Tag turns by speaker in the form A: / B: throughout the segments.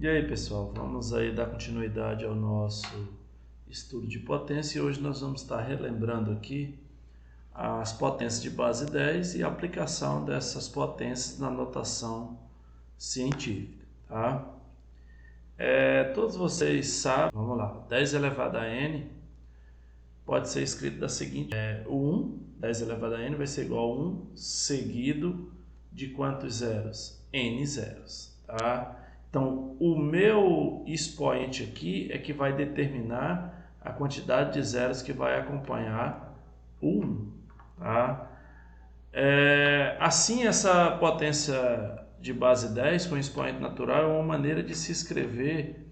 A: E aí, pessoal, vamos aí dar continuidade ao nosso estudo de potência e hoje nós vamos estar relembrando aqui as potências de base 10 e a aplicação dessas potências na notação científica, tá? Todos vocês sabem, vamos lá, 10 elevado a n pode ser escrito da seguinte, o 1, 10 elevado a n vai ser igual a 1 seguido de quantos zeros? N zeros, tá? Então, o meu expoente aqui é que vai determinar a quantidade de zeros que vai acompanhar o 1, tá? Assim, essa potência de base 10 com expoente natural é uma maneira de se escrever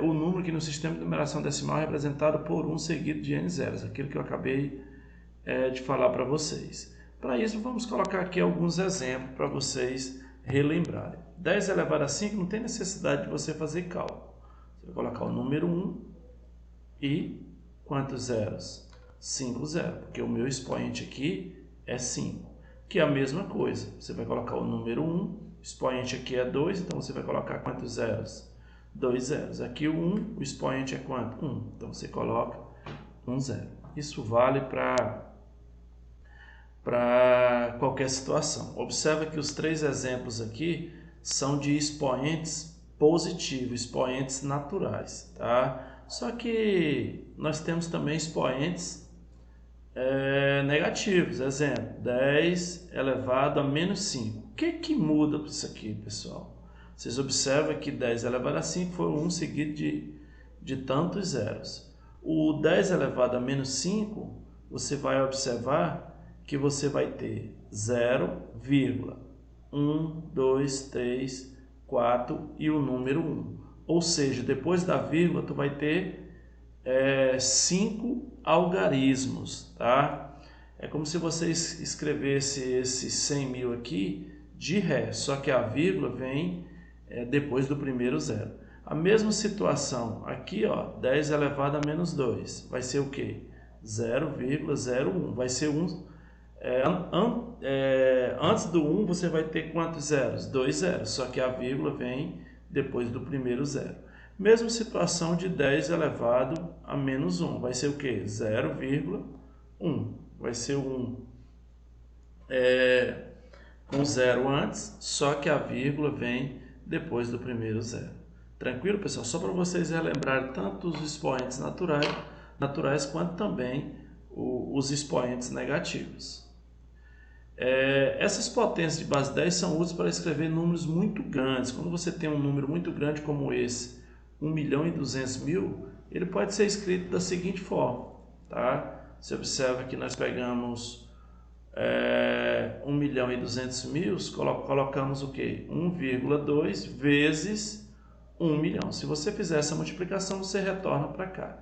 A: o número que no sistema de numeração decimal é representado por 1 seguido de n zeros, aquilo que eu acabei de falar para vocês. Para isso, vamos colocar aqui alguns exemplos para vocês relembrarem. 10 elevado a 5 não tem necessidade de você fazer cálculo. Você vai colocar o número 1 e quantos zeros? 5 zeros, porque o meu expoente aqui é 5, que é a mesma coisa. Você vai colocar o número 1, o expoente aqui é 2, então você vai colocar quantos zeros? 2 zeros. Aqui o 1, o expoente é quanto? 1, então você coloca 1 zero. Isso vale para qualquer situação. Observa que os três exemplos aqui são de expoentes positivos, expoentes naturais, tá? Só que nós temos também expoentes negativos. Exemplo, 10 elevado a menos 5. O que muda para isso aqui, pessoal? Vocês observam que 10 elevado a 5 foi 1 seguido de tantos zeros. O 10 elevado a menos 5, você vai observar que você vai ter 0,1, 2, 3, 4 e o número 1. Ou seja, depois da vírgula, tu vai ter 5 algarismos, tá? É como se você escrevesse esse 100 mil aqui de ré, só que a vírgula vem depois do primeiro zero. A mesma situação aqui, ó, 10 elevado a menos 2, vai ser o quê? 0,01, vai ser 1. Antes do 1 você vai ter quantos zeros? 2 zeros, só que a vírgula vem depois do primeiro zero. Mesma situação de 10 elevado a menos 1, vai ser o que? 0,1, vai ser 1 com zero antes, só que a vírgula vem depois do primeiro zero. Tranquilo, pessoal? Só para vocês relembrarem tanto os expoentes naturais quanto também os expoentes negativos. Essas potências de base 10 são úteis para escrever números muito grandes. Quando você tem um número muito grande como esse, 1.200.000, ele pode ser escrito da seguinte forma, tá? Você observa que nós pegamos 1.200.000, colocamos o quê? 1,2 vezes 1 milhão. Se você fizer essa multiplicação, você retorna para cá.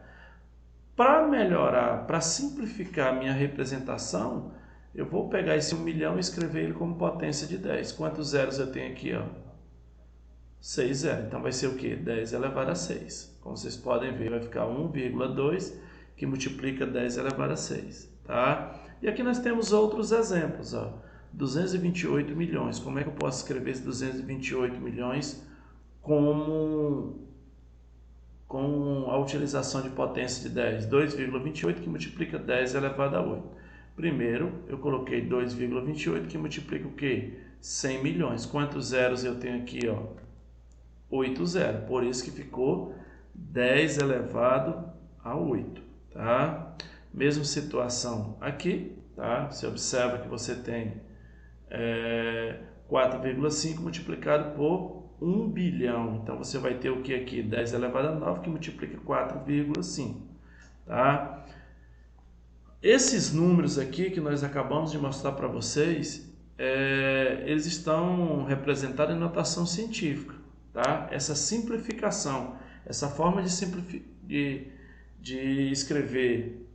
A: Para melhorar, para simplificar a minha representação, eu vou pegar esse 1 milhão e escrever ele como potência de 10. Quantos zeros eu tenho aqui? 6 zeros. Então vai ser o quê? 10 elevado a 6. Como vocês podem ver, vai ficar 1,2 que multiplica 10 elevado a 6. Tá? E aqui nós temos outros exemplos. 228 milhões. Como é que eu posso escrever esse 228 milhões com a utilização de potência de 10? 2,28 que multiplica 10 elevado a 8. Primeiro, eu coloquei 2,28 que multiplica o quê? 100 milhões. Quantos zeros eu tenho aqui? 8 zeros. Por isso que ficou 10 elevado a 8. Tá? Mesma situação aqui. Tá? Você observa que você tem 4,5 multiplicado por 1 bilhão. Então, você vai ter o que aqui? 10 elevado a 9 que multiplica 4,5. Tá? Esses números aqui que nós acabamos de mostrar para vocês, eles estão representados em notação científica, tá? Essa simplificação, essa forma de escrever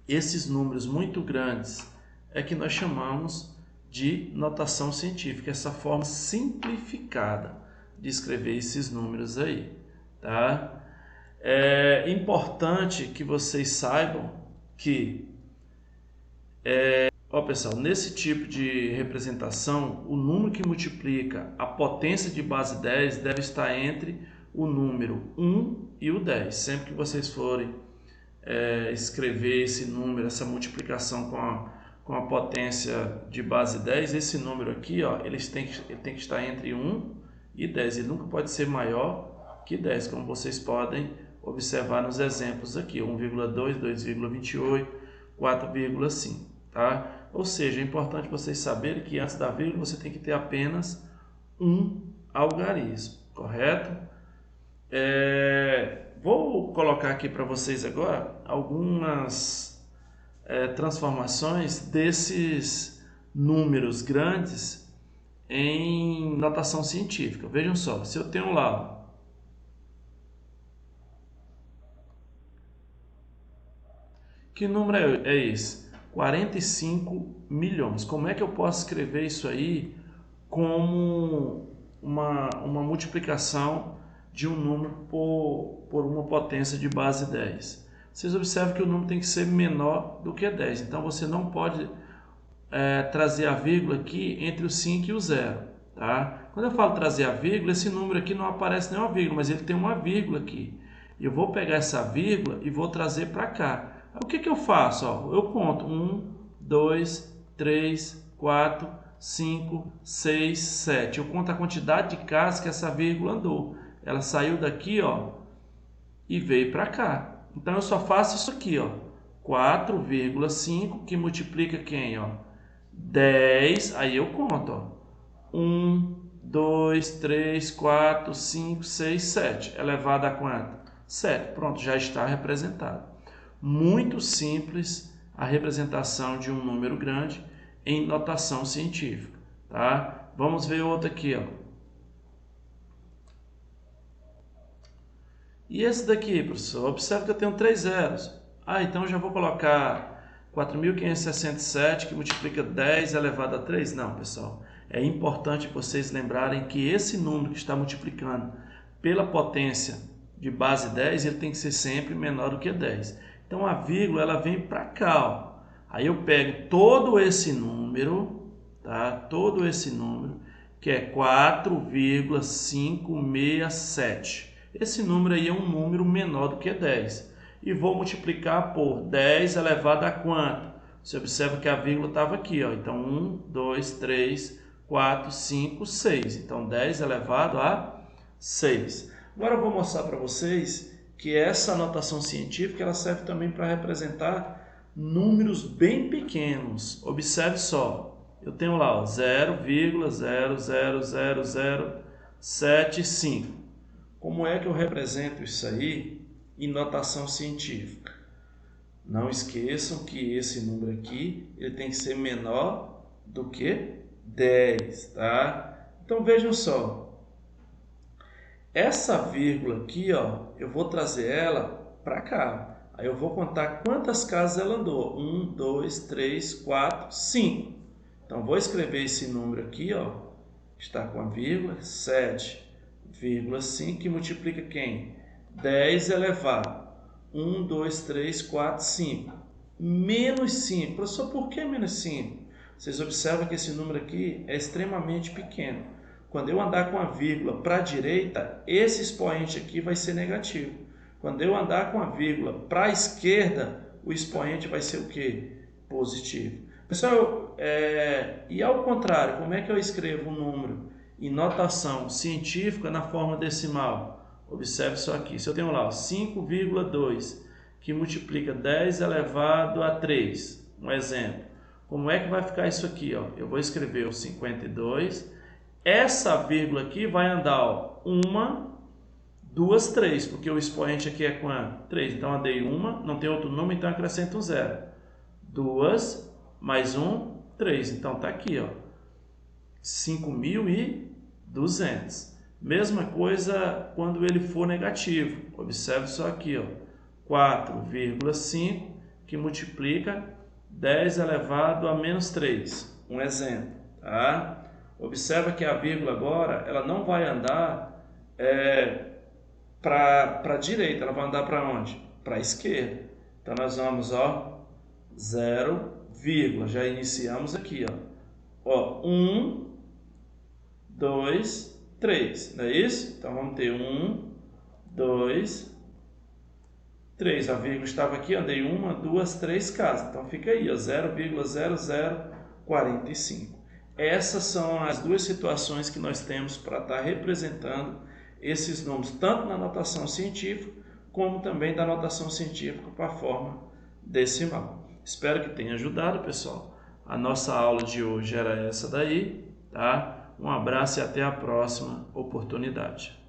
A: esses números muito grandes é que nós chamamos de notação científica, essa forma simplificada de escrever esses números aí, tá? É importante que vocês saibam que Ó, pessoal, nesse tipo de representação, o número que multiplica a potência de base 10 deve estar entre o número 1 e o 10. Sempre que vocês forem escrever esse número, essa multiplicação com a potência de base 10, esse número aqui, ó, ele tem que estar entre 1 e 10. Ele nunca pode ser maior que 10, como vocês podem observar nos exemplos aqui, 1,2, 2,28, 4,5, tá? Ou seja, é importante vocês saberem que antes da vírgula você tem que ter apenas um algarismo, correto? Vou colocar aqui para vocês agora algumas transformações desses números grandes em notação científica. Vejam só, se eu tenho lá, ó, que número é esse? 45 milhões. Como é que eu posso escrever isso aí como uma multiplicação de um número por uma potência de base 10? Vocês observam que o número tem que ser menor do que 10. Então você não pode trazer a vírgula aqui entre o 5 e o 0. Tá? Quando eu falo trazer a vírgula, esse número aqui não aparece nenhuma vírgula, mas ele tem uma vírgula aqui. Eu vou pegar essa vírgula e vou trazer para cá. O que eu faço? Ó, eu conto 1, 2, 3, 4, 5, 6, 7. Eu conto a quantidade de casas que essa vírgula andou. Ela saiu daqui, ó, e veio para cá. Então eu só faço isso aqui, ó, 4,5 que multiplica quem, ó? 10. Aí eu conto, ó, 1, 2, 3, 4, 5, 6, 7. Elevado a quanto? 7. Pronto, já está representado. Muito simples a representação de um número grande em notação científica, tá? Vamos ver outro aqui, ó. E esse daqui, professor? Observe que eu tenho 3 zeros. Então eu já vou colocar 4.567 que multiplica 10 elevado a 3? Não, pessoal. É importante vocês lembrarem que esse número que está multiplicando pela potência de base 10, ele tem que ser sempre menor do que 10. Então a vírgula ela vem para cá, ó. Aí eu pego todo esse número, tá? Todo esse número, que é 4,567. Esse número aí é um número menor do que 10. E vou multiplicar por 10 elevado a quanto? Você observa que a vírgula estava aqui, ó. Então 1, 2, 3, 4, 5, 6. Então 10 elevado a 6. Agora eu vou mostrar para vocês que essa notação científica ela serve também para representar números bem pequenos. Observe só, eu tenho lá 0,0000075. Como é que eu represento isso aí em notação científica? Não esqueçam que esse número aqui ele tem que ser menor do que 10, tá? Então vejam só. Essa vírgula aqui, ó, eu vou trazer ela para cá. Aí eu vou contar quantas casas ela andou. 1, 2, 3, 4, 5. Então, vou escrever esse número aqui, ó, está com a vírgula, 7,5, que multiplica quem? 10 elevado. 1, 2, 3, 4, 5. Menos 5. Professor, por que menos 5? Vocês observam que esse número aqui é extremamente pequeno. Quando eu andar com a vírgula para a direita, esse expoente aqui vai ser negativo. Quando eu andar com a vírgula para a esquerda, o expoente vai ser o quê? Positivo. Pessoal, e ao contrário, como é que eu escrevo um número em notação científica na forma decimal? Observe só aqui. Se eu tenho lá 5,2, que multiplica 10 elevado a 3, um exemplo. Como é que vai ficar isso aqui? Ó? Eu vou escrever o 52. Essa vírgula aqui vai andar, ó, 1, 2, 3, porque o expoente aqui é quanto? 3. Então, andei 1, não tem outro número, então acrescento um 0. 2, mais 1, 3. Então, está aqui, ó, 5.200. Mesma coisa quando ele for negativo. Observe só aqui, ó, 4,5, que multiplica 10 elevado a menos 3. Um exemplo, tá? Observa que a vírgula agora, ela não vai andar para a direita, ela vai andar para onde? Para a esquerda. Então, nós vamos, ó, 0,5 vírgula, já iniciamos aqui, ó. 1, 2, 3, não é isso? Então vamos ter 1, 2, 3. A vírgula estava aqui, andei 1, 2, 3 casas. Então fica aí, 0,0045. Essas são as duas situações que nós temos para estar representando esses números, tanto na notação científica, como também da notação científica para a forma decimal. Espero que tenha ajudado, pessoal. A nossa aula de hoje era essa daí, tá? Um abraço e até a próxima oportunidade.